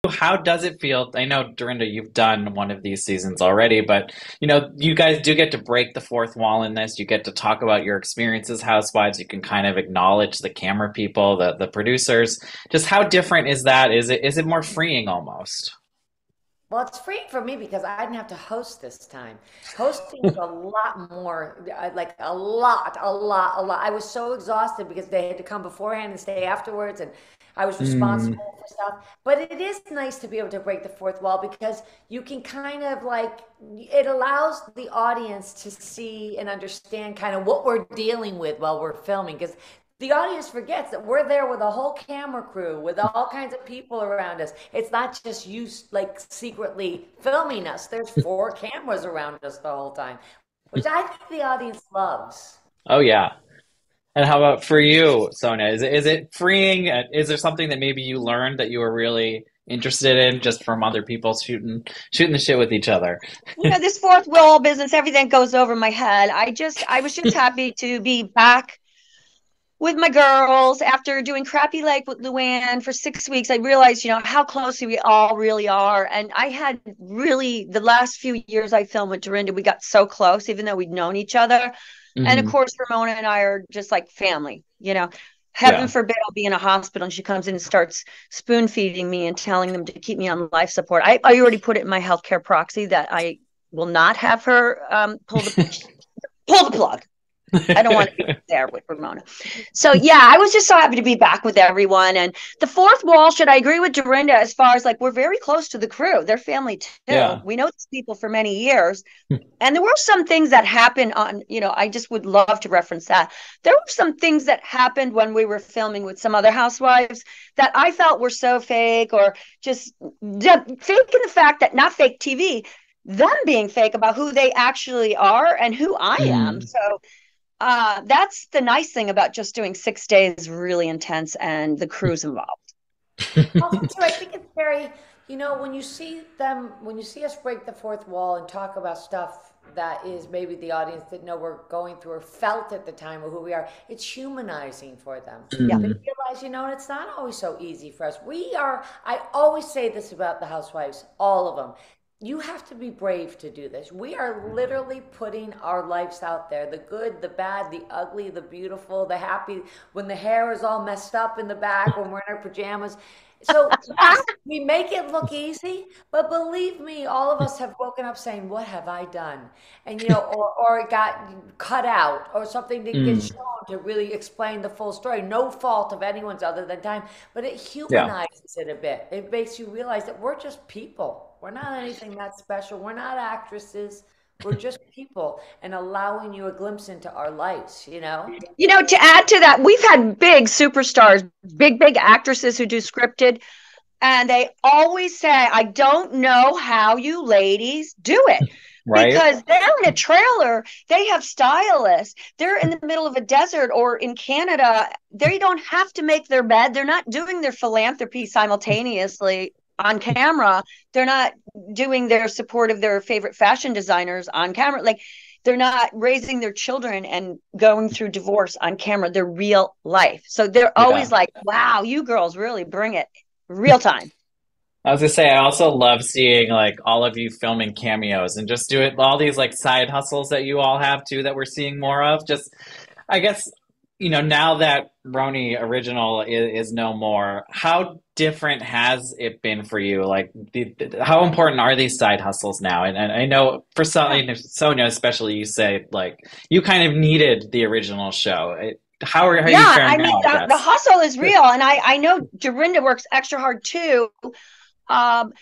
how does it feel? I know, Dorinda, you've done one of these seasons already, but you guys do get to break the fourth wall in this. You get to talk about your experiences, housewives. You can kind of acknowledge the camera people, the producers. Just how different is that? Is it more freeing almost? Well, it's free for me because I didn't have to host this time. Hosting is a lot more, like a lot. I was so exhausted because they had to come beforehand and stay afterwards, and I was Mm, responsible for stuff. But it is nice to be able to break the fourth wall because you can kind of like, it allows the audience to see and understand kind of what we're dealing with while we're filming. Because the audience forgets that we're there with a whole camera crew with all kinds of people around us. It's not just you like secretly filming us. There's four cameras around us the whole time, which I think the audience loves. oh yeah. And how about for you, Sonia? Is it freeing? Is there something that maybe you learned that you were really interested in just from other people shooting the shit with each other? This fourth wall business, everything goes over my head. I was just happy to be back with my girls after doing Crappy Lake with Luann for 6 weeks. I realized, how close we all really are. And I had really, the last few years I filmed with Dorinda, we got so close, even though we'd known each other. And of Hmm. course, Ramona and I are just like family. Heaven Yeah. forbid I'll be in a hospital and she comes in and starts spoon feeding me and telling them to keep me on life support. I already put it in my healthcare proxy that I will not have her pull the plug. I don't want to be there with Ramona. So yeah, I was just so happy to be back with everyone. And the fourth wall, should I agree with Dorinda as far as like we're very close to the crew. They're family too. Yeah. We know these people for many years. And there were some things that happened I just would love to reference that. There were some things that happened when we were filming with some other housewives that I felt were so fake or just fake in the fact that not fake TV, them being fake about who they actually are and who I am. Mm. So that's the nice thing about just doing 6 days really intense and the crew's involved. Also, too, I think it's very, when you see them, when you see us break the fourth wall and talk about stuff that is maybe the audience didn't know we're going through or felt at the time of who we are, it's humanizing for them. Yeah. They Mm. realize, and it's not always so easy for us. I always say this about the housewives, all of them. You have to be brave to do this. We are literally putting our lives out there, the good, the bad, the ugly, the beautiful, the happy, when the hair is all messed up in the back, when we're in our pajamas. So, yes, we make it look easy, but believe me, all of us have woken up saying, "What have I done?" And or it got cut out, or something didn't get Mm. shown to really explain the full story. No fault of anyone's other than time, but it Yeah. humanizes it a bit. It makes you realize that we're just people. We're not anything that special. We're not actresses. We're just people, and allowing you a glimpse into our lives. To add to that, we've had big superstars, big actresses who do scripted, and they always say, I don't know how you ladies do it. Right? Because they're in a trailer, they have stylists, they're in the middle of a desert or in Canada, they don't have to make their bed, they're not doing their philanthropy simultaneously on camera, they're not doing their support of their favorite fashion designers on camera, like they're not raising their children and going through divorce on camera, they're real life. So they're Yeah. always like, wow, you girls really bring it real time. I was gonna say, I also love seeing like all of you filming cameos and just do it all these like side hustles that you all have too that we're seeing more of. Just, I guess, now that RHONY original is no more, how different has it been for you? Like, how important are these side hustles now? And I know for Yeah. Sonia especially, you say like you kind of needed the original show. How are Yeah, you I faring mean now, I the guess? hustle is real, and I know Dorinda works extra hard too. Um,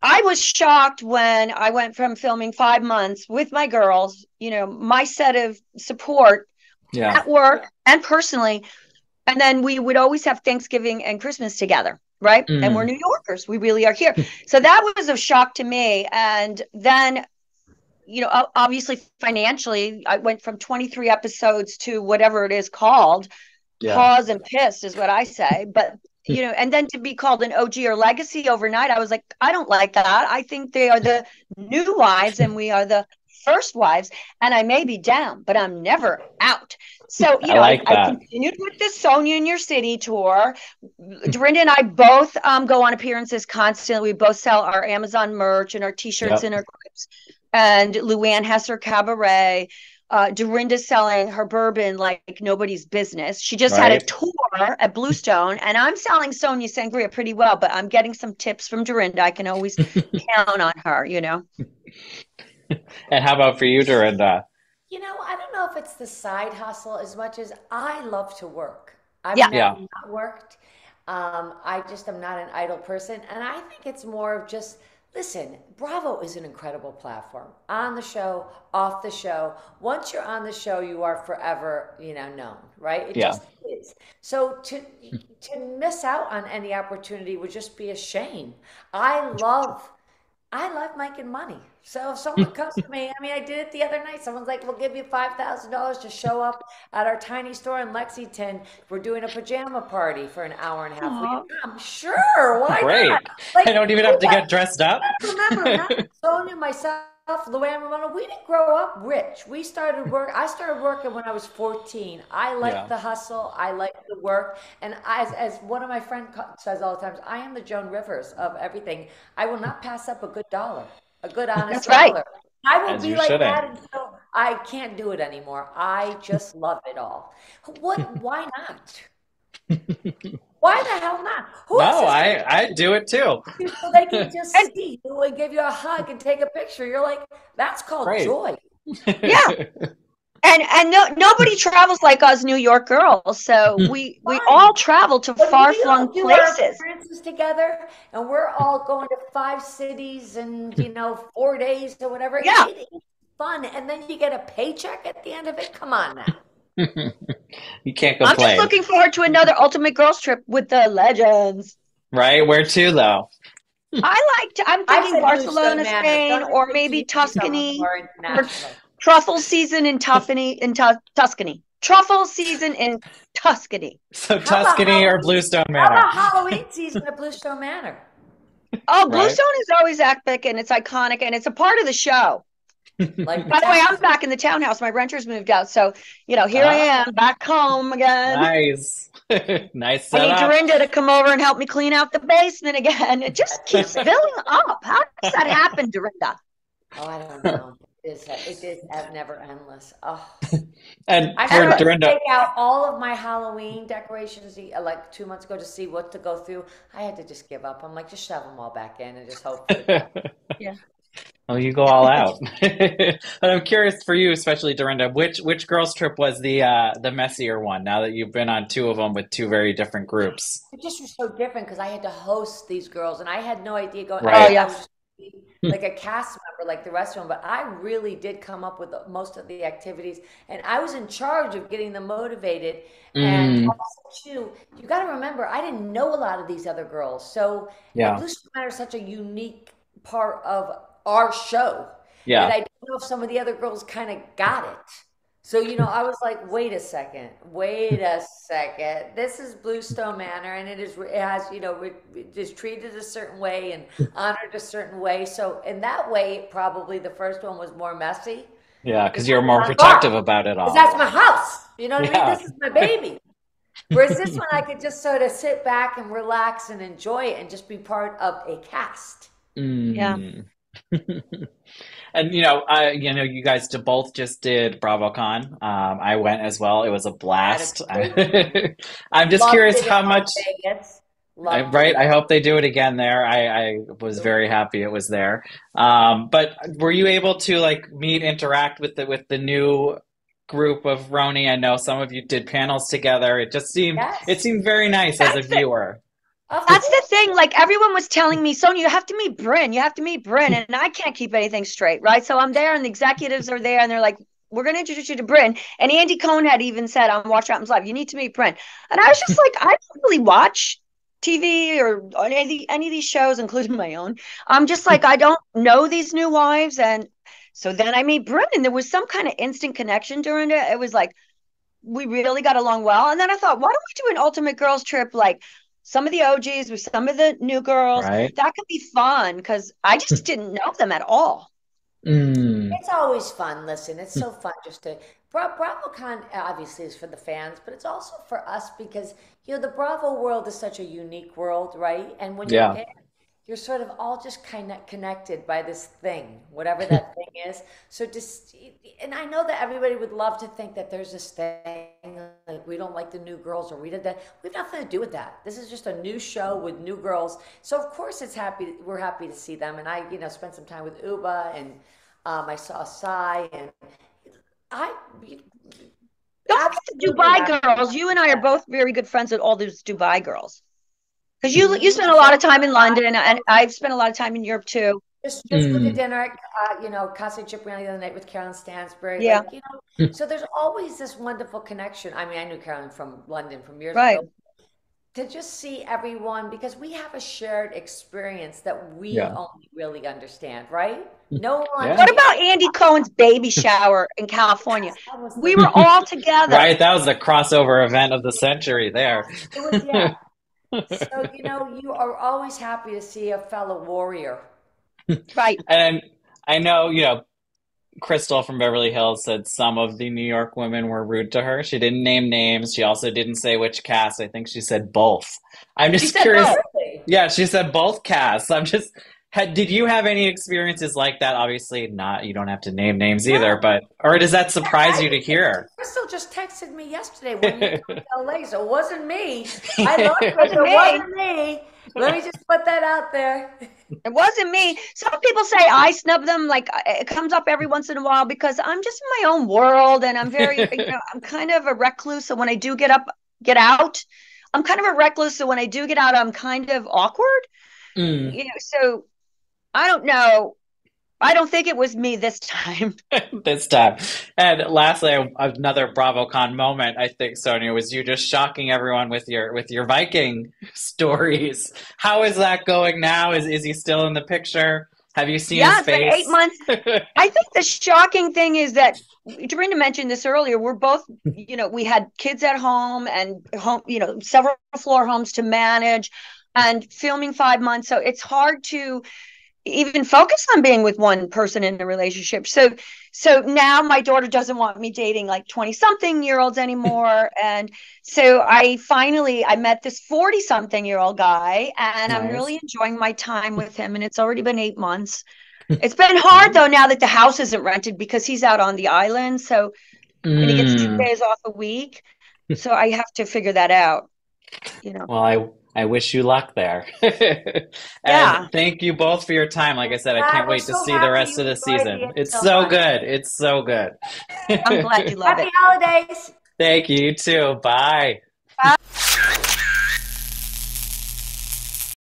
I was shocked when I went from filming 5 months with my girls, my set of support Yeah. at work and personally, and then we would always have Thanksgiving and Christmas together, right? And we're Mm. New Yorkers, we really are here. So that was a shock to me. And then, obviously financially, I went from 23 episodes to whatever it is called Yeah. pause and piss is what I say. But and then to be called an OG or legacy overnight, I was like, I don't like that. I think they are the new wives and we are the first wives, and I may be down, but I'm never out. So, I like I that. continued with the Sonja in Your City tour. Dorinda and I both go on appearances constantly. We both sell our Amazon merch and our t-shirts Yep. and our clips. And Luann has her cabaret. Dorinda's selling her bourbon like nobody's business. She just had a Right. tour at Bluestone, and I'm selling Sonja Sangria pretty well, but I'm getting some tips from Dorinda. I can always count on her, And how about for you, Dorinda? I don't know if it's the side hustle as much as I love to work. I've Yeah. never Yeah. not worked. I just am not an idle person. And I think it's more of just, listen, Bravo is an incredible platform. On the show, off the show. Once you're on the show, you are forever, known, right? It Yeah. just is. So to miss out on any opportunity would just be a shame. I love making money. So if someone comes to me, I mean, I did it the other night. Someone's like, we'll give you $5,000 to show up at our tiny store in Lexington. We're doing a pajama party for an hour and a half. Will you come? Sure, why Great. not? Like, I don't even have to get dressed up. remember, not Sonja, myself, Luann, Ramona, we didn't grow up rich. I started working when I was 14. I like Yeah. the hustle. I like the work. And as one of my friends says all the time, I am the Joan Rivers of everything. I will not pass up a good dollar, a good honest That's right. dollar. I will As be you like shouldn't. that until I can't do it anymore. I just love it all. Why not? Why the hell not? Who else No, is I do it too. so they can just see you and give you a hug and take a picture? You're like, that's called Right. joy. Yeah. And nobody travels like us New York girls. So we all travel to But far we all flung do our places. appearances together, and we're all going to 5 cities and 4 days or whatever. Yeah. It is fun, and then you get a paycheck at the end of it. Come on now. You can't I'm just complain. looking forward to another Ultimate Girls trip with the legends. Right? Where to, though? I'm I thinking said Barcelona, Bluestone Manor. Spain, Don't or even maybe tease me, some of them Tuscany, are or international. truffle season in Tuscany. Truffle season in Tuscany. So How about Tuscany or Halloween? Bluestone How Manor? about Halloween season at Bluestone Manor? Oh, Right? Bluestone is always epic and it's iconic and it's a part of the show. Like By the way, I'm back in the townhouse. My renters moved out. So, here I Ah, am back home again. nice. Nice I need setup. Dorinda to come over and help me clean out the basement again. It just keeps filling up. How does that happen, Dorinda? Oh, I don't know. It is never endless. Oh. And I for tried to Dorinda, take out all of my Halloween decorations like 2 months ago to see what to go through. I had to just give up. I'm like, just shove them all back in and just hope for the best. Yeah. oh, you go all out. But I'm curious for you, especially Dorinda, which girls trip was the messier one? Now that you've been on 2 of them with 2 very different groups, It just was so different because I had to host these girls and I had no idea going. Right. Oh, yeah. I was just like a cast member, like the rest of them, but I really did come up with most of the activities, and I was in charge of getting them motivated. And also, too, you got to remember, I didn't know a lot of these other girls, so Yeah. Blue Sky Matter is such a unique part of our show Yeah. that I don't know if some of the other girls kind of got it. So, I was like, wait a second. This is Bluestone Manor, and it has, it is treated a certain way and honored a certain way. So, in that way, probably the first one was more messy. Yeah, because you're more protective about it all. Because that's my house. You know what I Yeah. mean? This is my baby. Whereas this one, I could just sort of sit back and relax and enjoy it and just be part of a cast. Yeah. And you guys both just did BravoCon. I went as well. It was a blast. I'm just Loved curious it how in much. Vegas. Loved Right. it. I hope they do it again there. I was very happy it was there. But were you able to interact with the new group of RHONY? I know some of you did panels together. It Yes. seemed very nice as a viewer. That's the thing. Like everyone was telling me, Sonja, you have to meet Brynn. You have to meet Brynn. And I can't keep anything straight, right? So I'm there and the executives are there and they're like, we're going to introduce you to Brynn. And Andy Cohen had even said on Watch What Happens Live, you need to meet Brynn. And I was just like, I don't really watch TV or any of these shows, including my own. I'm just like, I don't know these new wives. And so then I meet Brynn and there was some kind of instant connection during it. It was like, we really got along well. And then I thought, why don't we do an Ultimate Girls trip? Like, some of the OGs with some of the new girls. Right. That could be fun because I just didn't know them at all. Mm. It's always fun. Listen, it's so fun just to. BravoCon obviously is for the fans, but it's also for us because, the Bravo world is such a unique world, right? And when you're Yeah. in, you're sort of all just kind of connected by this thing, whatever that thing is. So just, and I know that everybody would love to think that there's this thing, like we don't like the new girls or we did that. We have nothing to do with that. This is just a new show with new girls. So of course we're happy to see them. And I, spent some time with Uba and I saw Sai and I Don't forget the absolutely Dubai happy. girls. You and I are both very good friends with all those Dubai girls. Because you Mm-hmm. spent a lot of time in London, and I've spent a lot of time in Europe too. Just with the Mm. dinner at Casa Cipriani the other night with Carolyn Stansbury, Yeah, like so there's always this wonderful connection. I mean, I knew Carolyn from London from years right. ago. To just see everyone because we have a shared experience that we Yeah. only really understand, right? No one Yeah. What understands. about Andy Cohen's baby shower in California? That was We the were all together. Right, that was the crossover event of the century there. it was yeah. So you are always happy to see a fellow warrior. Right. And I know, Crystal from Beverly Hills said some of the New York women were rude to her. She didn't name names. She also didn't say which cast. I think she said both. I'm She just said curious. both. Really? Yeah, she said both casts. Did you have any experiences like that? Obviously not, you don't have to name names either, No. or does that surprise you to Right. hear? Crystal just texted me yesterday when you're coming to LA, so it wasn't me. I love Wasn't Crystal. It me. wasn't me. Let me just put that out there. It wasn't me. Some people say I snub them. Like it comes up every once in a while because I'm just in my own world and I'm very, I'm kind of a recluse. So when I do get out, I'm kind of a recluse. So when I do get out, I'm kind of awkward. Mm. So I don't know. I don't think it was me this time. This time. And lastly, another BravoCon moment, I think, Sonia, was you just shocking everyone with your Viking stories. How is that going now? Is he still in the picture? Have you seen Yeah, his it's been eight face? months. I think the shocking thing is that Dorinda mentioned this earlier. We're both, we had kids at home and home, several floor homes to manage and filming 5 months. So it's hard to even focus on being with one person in a relationship. So now my daughter doesn't want me dating like 20 something year olds anymore. And so I met this 40 something year old guy and I'm Nice. really enjoying my time with him. And it's already been 8 months. It's been hard though now that the house isn't rented because he's out on the island. And he gets 2 days off a week. So I have to figure that out, you know. Well, I wish you luck there. And Yeah. thank you both for your time. Like I said, I God, can't we're wait to so see the happy rest you of the enjoyed season. it It's so so much. good. It's so good. I'm glad you love Happy it. holidays. Thank you, you too. Bye.